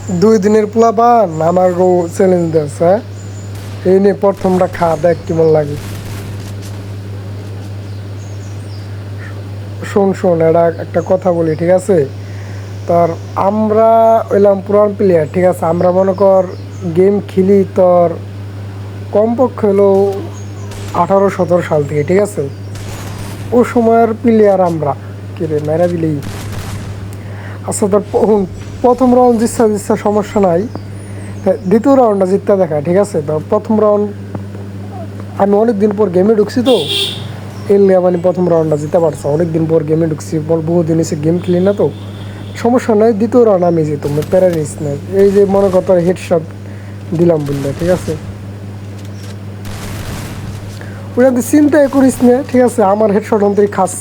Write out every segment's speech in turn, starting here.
2 দিনের পোলাপান আমার গো চ্যালেঞ্জ দিয়েছে। এই নিয়ে প্রথমটা খা দেখ কেমন লাগে। শোন শোন, এটা একটা কথা বলি, ঠিক আছে? তোর আমরা হইলাম পুরান প্লেয়ার, ঠিক আছে? আমরা মনে কর গেম খেলি তোর কমপক্ষে হলো 18-17 সাল থেকে, ঠিক আছে? ও সময়ের প্লেয়ার আমরা। কিরে মেরা দিলি? আচ্ছা তোর প্রথম রাউন্ড জিতছা জিতছা সমস্যা নাই, দ্বিতীয় রাউন্ডটা জিততে দেখা, ঠিক আছে? তো প্রথম রাউন্ড আমি অনেক দিন পর গেমে ঢুকছি তো, এলে মানে প্রথম রাউন্ডটা জিতে পারছো। অনেক দিন পর গেমে ঢুকছি, বহুদিন এসে গেম খেলি না তো, সমস্যা নাই। দ্বিতীয় রাউন্ড আমি যেত, প্যারা নিস না। এই যে মনে কর তোর হেডশট দিলাম বললে, ঠিক আছে? ওটা তুই চিন্তাই করিস না, ঠিক আছে? আমার হেডশট অন্তরি খাস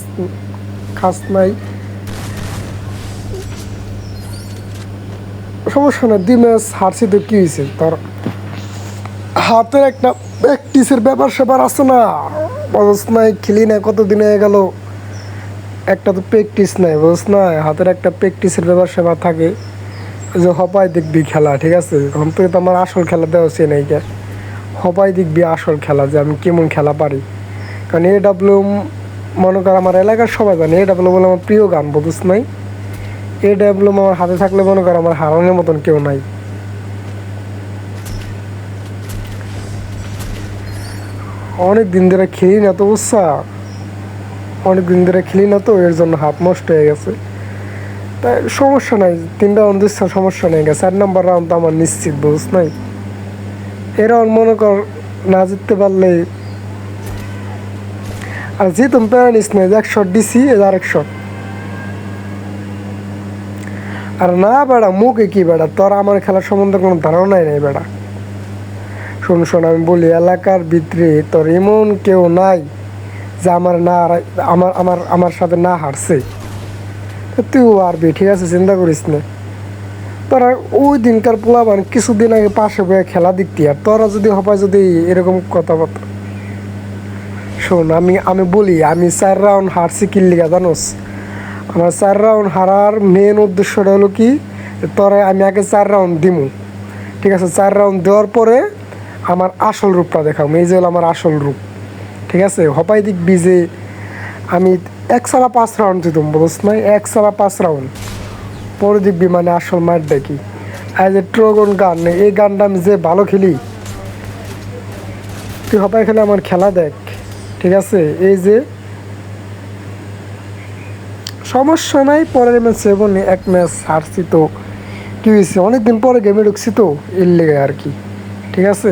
খাস নাই, সমস্যা না। 2 ম্যাচ হারছি তো কী হয়েছে? তোর হাতের একটা প্র্যাকটিসের ব্যাপার স্যাপার আছে না, বুঝস নাই? খেলি না কতদিন হয়ে গেল, একটা তো প্র্যাকটিস নাই, বুঝস না? হাতের একটা প্র্যাকটিসের ব্যাপার স্যাপার থাকে। যে হপাই দেখবি খেলা, ঠিক আছে? এখন তুই তো আমার আসল খেলা দেওয়া সে নাই কে, হপাই দেখবি আসল খেলা যে আমি কেমন খেলা পারি। কারণ AW মনে কর আমার এলাকার সবাই জানে AW বলে আমার প্রিয় গান, বুঝস নাই? AW আমার হাতে থাকলে মনে কর আমার হারানোর মতন কেউ নাই। অনেক দিন ধরে খেলি না তো, বুঝছা? অনেক দিন ধরে খেলি না তো, এর জন্য হাত নষ্ট হয়ে গেছে। তাই সমস্যা নাই, 3 রাউন্ড দিচ্ছে, সমস্যা নেই। 4 নম্বর রাউন্ড তো আমার নিশ্চিত, বুঝ নাই? এ রাউন্ড মনে কর না জিততে পারলে, আর জিতুম প্যারা নিস না, এক শট দিছি, আরেক শট। আর না বেড়া মুখে কি বেড়া, তোর আমার খেলার সম্বন্ধে কোনো ধারণাই নেই বেড়া। শোন শোন, আমি বলি, এলাকার ভিতরে তোর এমন কেউ নাই যে আমার না আমার আমার আমার সাথে না হারছে। তুইও হারবি, ঠিক আছে? চিন্তা করিস না। তোরা ওই দিনকার পোলাবান কিছুদিন আগে পাশে বয়ে খেলা দেখতি, আর তোরা যদি হবাই যদি এরকম কথাবার্তা। শোন, আমি আমি বলি, আমি 4 রাউন্ড হারছি কি লিগা জানোস? আমার 4 রাউন্ড হারার মেন উদ্দেশ্যটা হলো কি, তোরে আমি আগে 4 রাউন্ড দিমু, ঠিক আছে? 4 রাউন্ড দেওয়ার পরে আমার আসল রূপটা দেখাম। এই যে হলো আমার আসল রূপ, ঠিক আছে? হপাই দেখবি যে আমি 1 ছাড়া 5 রাউন্ড দিতাম, বুঝছ নাই? 1 ছাড়া 5 রাউন্ড পরে দেখবি মানে আসল মাঠ দেখি। আর যে ট্রগন গান, এই গানটা আমি যে ভালো খেলি, তুই হপাই খেলে আমার খেলা দেখ, ঠিক আছে? এই যে সমস্যা নাই, পরের ম্যাচে বলি 1 ম্যাচ হারছি তো কী হয়েছে, অনেকদিন পরে গেমে ঢুকছি তো, এর লেগে আর কি, ঠিক আছে?